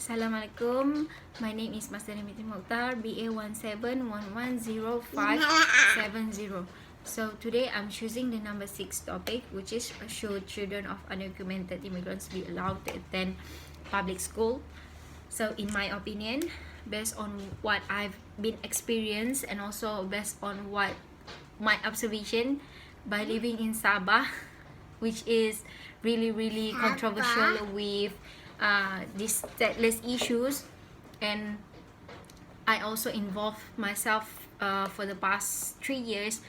Assalamualaikum. My name is Master Nimitin Mokhtar, BA17110570. So today I'm choosing the number 6 topic, which is should children of undocumented immigrants be allowed to attend public school. So in my opinion, based on what I've been experienced and also based on what my observation by living in Sabah, which is really controversial with these stateless issues, and I also involved myself for the past 3 years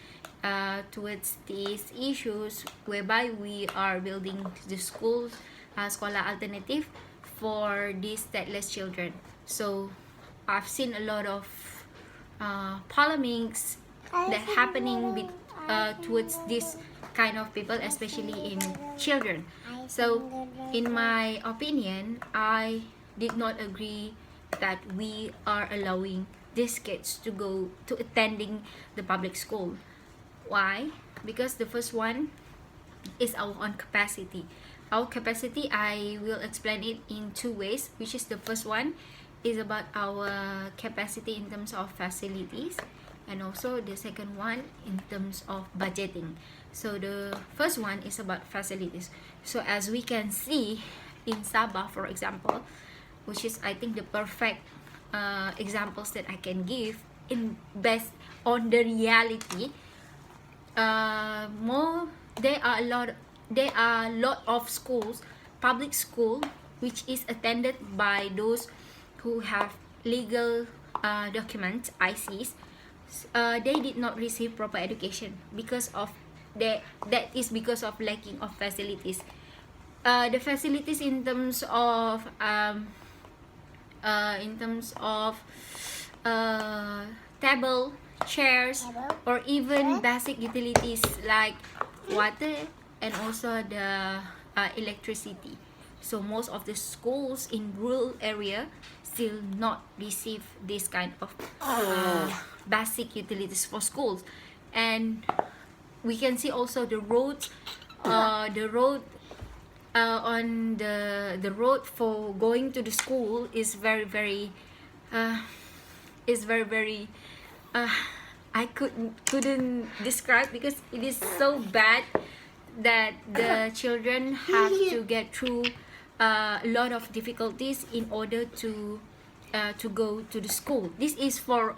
towards these issues, whereby we are building the schools, sekolah alternative for these stateless children. So I've seen a lot of polemics that happening towards this kind of people, especially in children. So in my opinion, I did not agree that we are allowing these kids to go to attending the public school. Why? Because the first one is our own capacity. Our capacity, I will explain it in two ways, which is the first one is about our capacity in terms of facilities, and also the second one in terms of budgeting. So the first one is about facilities. So as we can see in Sabah, for example, which is I think the perfect examples that I can give in based on the reality. There are a lot of schools, public school, which is attended by those who have legal documents, ICs. They did not receive proper education because of that is because of lacking of facilities. The facilities in terms of table, chairs, or even basic utilities like water and also the electricity. So most of the schools in rural area still not receive this kind of basic utilities for schools. And we can see also the roads, on the road for going to the school is very I couldn't describe, because it is so bad that the children have to get through a lot of difficulties in order to go to the school. This is for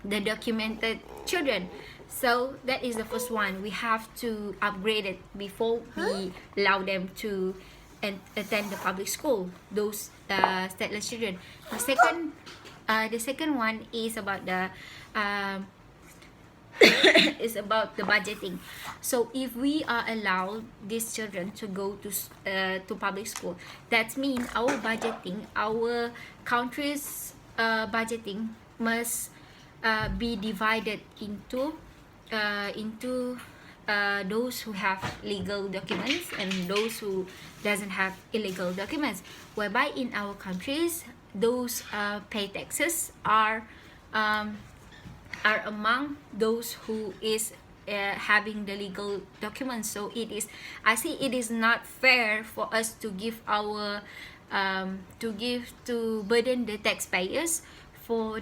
the documented children. So that is the first one. We have to upgrade it before we allow them to attend the public school, those stateless children. The second one is about the is about the budgeting. So if we are allowed these children to go to public school, that means our budgeting, our country's budgeting must be divided into those who have legal documents and those who doesn't have illegal documents, whereby in our countries those pay taxes are among those who is having the legal documents. So I see it is not fair for us to give our to burden the taxpayers for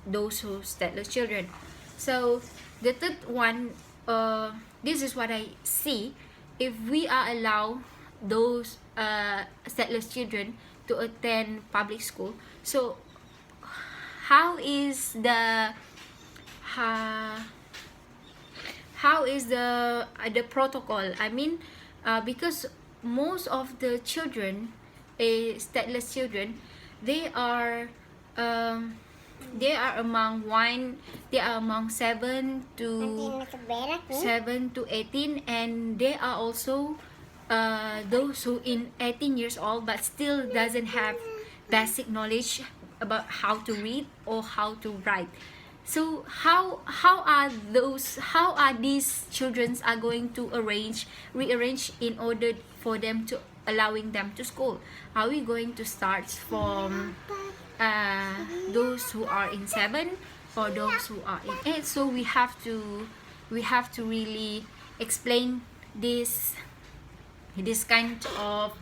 those who stateless children. So the third one, this is what I see. If we are allowed those stateless children to attend public school, so how is the protocol? I mean, because most of the children, stateless children, they are among 7 to 18, and they are also those who in 18 years old but still doesn't have basic knowledge about how to read or how to write. So how are these children are going to rearrange in order for them to allowing them to school? Are we going to start from those who are in 7 or those who are in 8? So we have to really explain this kind of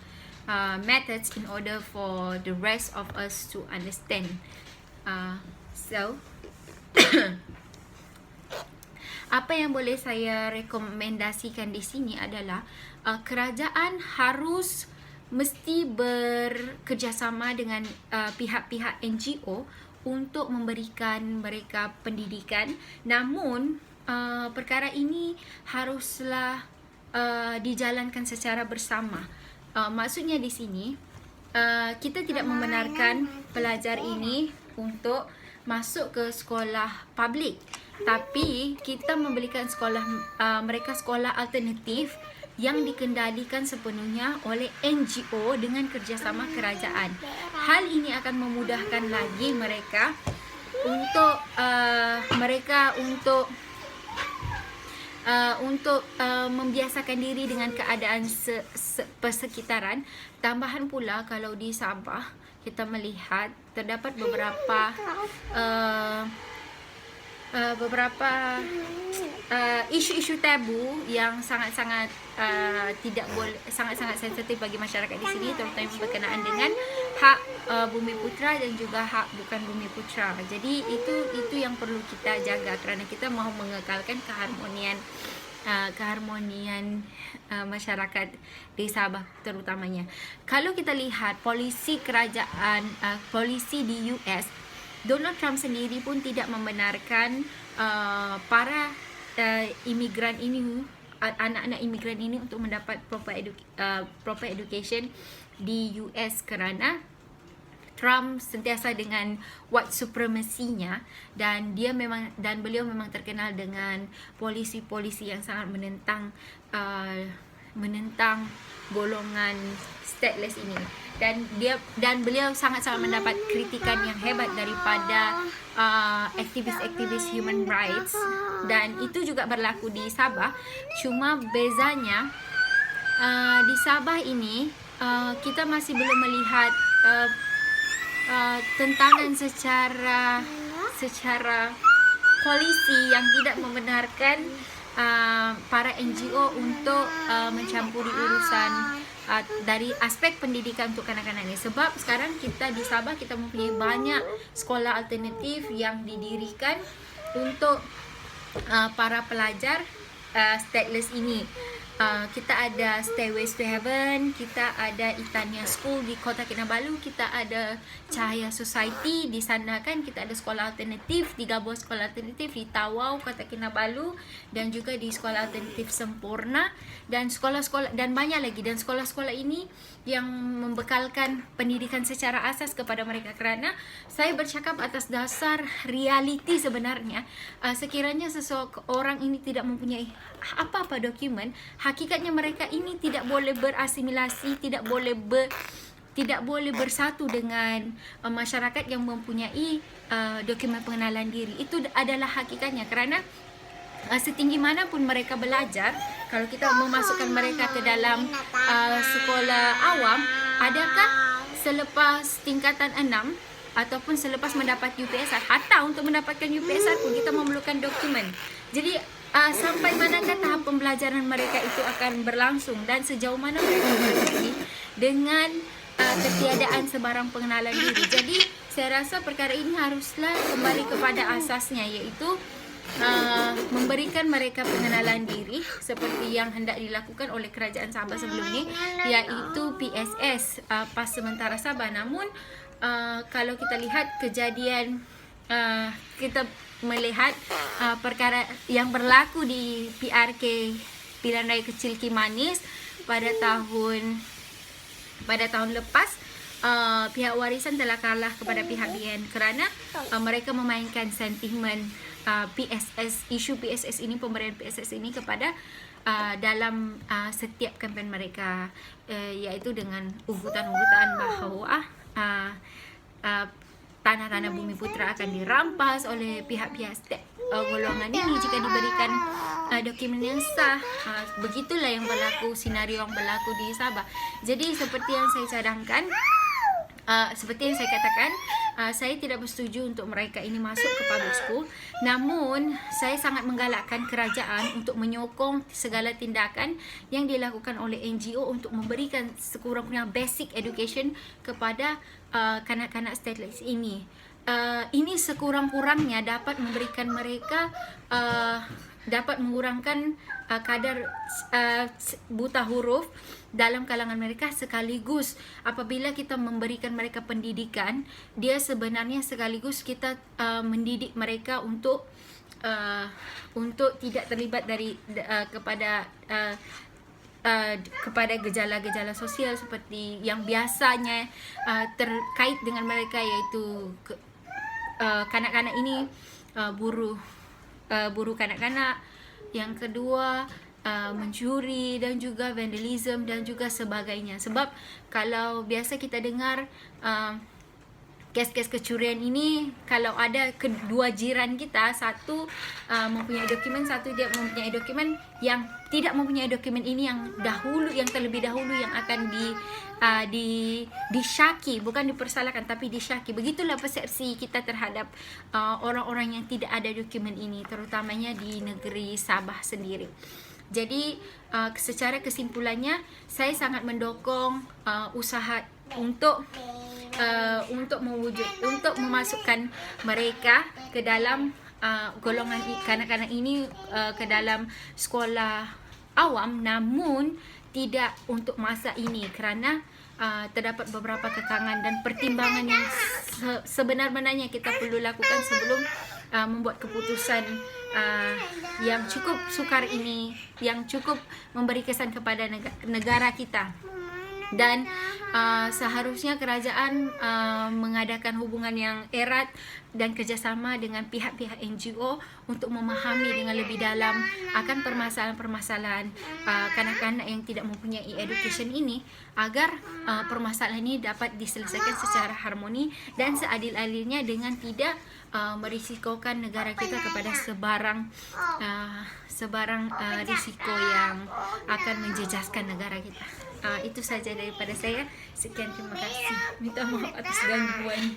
methods in order for the rest of us to understand. So apa yang boleh saya rekomendasikan di sini adalah kerajaan harus mesti bekerjasama dengan pihak-pihak NGO untuk memberikan mereka pendidikan. Namun perkara ini haruslah dijalankan secara bersama. Maksudnya di sini kita tidak membenarkan pelajar ini untuk masuk ke sekolah publik, tapi kita memberikan mereka sekolah alternatif yang dikendalikan sepenuhnya oleh NGO dengan kerjasama kerajaan. Hal ini akan memudahkan lagi mereka untuk membiasakan diri dengan keadaan persekitaran. Tambahan pula, kalau di Sabah kita melihat terdapat beberapa isu-isu tabu yang sangat-sangat tidak boleh, sangat-sangat sensitif bagi masyarakat di sini, terutama berkenaan dengan hak bumi putra dan juga hak bukan bumi putra. Jadi itu yang perlu kita jaga kerana kita mahu mengekalkan keharmonian masyarakat di Sabah terutamanya. Kalau kita lihat polisi di US, Donald Trump sendiri pun tidak membenarkan para imigran ini, anak-anak imigran ini untuk mendapat proper education di US kerana Trump sentiasa dengan white supremacy-nya, dan beliau memang terkenal dengan polisi-polisi yang sangat menentang golongan stateless ini, dan beliau sangat-sangat mendapat kritikan yang hebat daripada aktivis-aktivis human rights, dan itu juga berlaku di Sabah. Cuma bezanya di Sabah ini kita masih belum melihat tentangan secara polisi yang tidak membenarkan para NGO untuk mencampuri urusan dari aspek pendidikan untuk kanak-kanak ini. Sebab sekarang kita di Sabah kita mempunyai banyak sekolah alternatif yang didirikan untuk para pelajar stateless ini. Kita ada Stairways to Heaven, kita ada Itania School di Kota Kinabalu, kita ada Cahaya Society di sana kan, kita ada sekolah alternatif di Gabor Sekolah Alternatif di Tawau, Kota Kinabalu, dan juga di Sekolah Alternatif Sempurna, dan sekolah-sekolah dan banyak lagi. Dan sekolah-sekolah ini yang membekalkan pendidikan secara asas kepada mereka, kerana saya bercakap atas dasar realiti sebenarnya. Sekiranya seseorang ini tidak mempunyai apa-apa dokumen, hakikatnya mereka ini tidak boleh berasimilasi, tidak boleh bersatu dengan masyarakat yang mempunyai dokumen pengenalan diri. Itu adalah hakikatnya, kerana setinggi mana pun mereka belajar, kalau kita memasukkan mereka ke dalam sekolah awam, adakah selepas tingkatan 6 ataupun selepas mendapat UPSR, hatta untuk mendapatkan UPSR pun kita memerlukan dokumen. Jadi sampai manakah tahap pembelajaran mereka itu akan berlangsung, dan sejauh mana mereka pergi dengan ketiadaan sebarang pengenalan diri. Jadi saya rasa perkara ini haruslah kembali kepada asasnya, iaitu memberikan mereka pengenalan diri seperti yang hendak dilakukan oleh kerajaan Sabah sebelum ini, iaitu PSS, Pas Sementara Sabah. Namun kalau kita lihat kejadian, kita melihat perkara yang berlaku di PRK Pilihan Raya Kecil Kimanis pada tahun lepas, pihak warisan telah kalah kepada pihak BN kerana mereka memainkan sentimen PSS, isu PSS ini, pemberian PSS ini kepada dalam setiap kempen mereka, iaitu dengan ugutan-ugutan bahawa tanah-tanah bumi putra akan dirampas oleh pihak-pihak golongan ini jika diberikan dokumen yang sah. Begitulah yang berlaku, senario yang berlaku di Sabah. Jadi seperti yang saya cadangkan, seperti yang saya katakan, saya tidak bersetuju untuk mereka ini masuk ke public school. Namun saya sangat menggalakkan kerajaan untuk menyokong segala tindakan yang dilakukan oleh NGO untuk memberikan sekurang-kurangnya basic education kepada kanak-kanak stateless ini. Ini sekurang-kurangnya dapat memberikan mereka dapat mengurangkan kadar buta huruf dalam kalangan mereka, sekaligus apabila kita memberikan mereka pendidikan, dia sebenarnya sekaligus kita mendidik mereka untuk tidak terlibat kepada gejala-gejala sosial seperti yang biasanya terkait dengan mereka, yaitu kanak-kanak ini buruh kanak-kanak, yang kedua mencuri dan juga vandalism dan juga sebagainya. Sebab kalau biasa kita dengar kes-kes kecurian ini, kalau ada kedua jiran kita, satu mempunyai dokumen, satu dia mempunyai dokumen, yang tidak mempunyai dokumen ini yang terlebih dahulu yang akan disyaki, bukan dipersalahkan tapi disyaki. Begitulah persepsi kita terhadap orang-orang yang tidak ada dokumen ini, terutamanya di negeri Sabah sendiri. Jadi secara kesimpulannya, saya sangat mendukung usaha untuk memasukkan mereka ke dalam golongan kanak-kanak ini ke dalam sekolah awam, namun tidak untuk masa ini, kerana terdapat beberapa kekangan dan pertimbangan yang sebenar-benarnya kita perlu lakukan sebelum membuat keputusan yang cukup sukar ini, yang cukup memberi kesan kepada negara kita. Dan seharusnya kerajaan mengadakan hubungan yang erat dan kerjasama dengan pihak-pihak NGO untuk memahami dengan lebih dalam akan permasalahan-permasalahan kanak-kanak yang tidak mempunyai education ini, agar permasalahan ini dapat diselesaikan secara harmoni dan seadil-adilnya dengan tidak merisikokan negara kita kepada sebarang risiko yang akan menjejaskan negara kita. Itu saja daripada saya. Sekian, terima kasih. Minta maaf atas gangguan.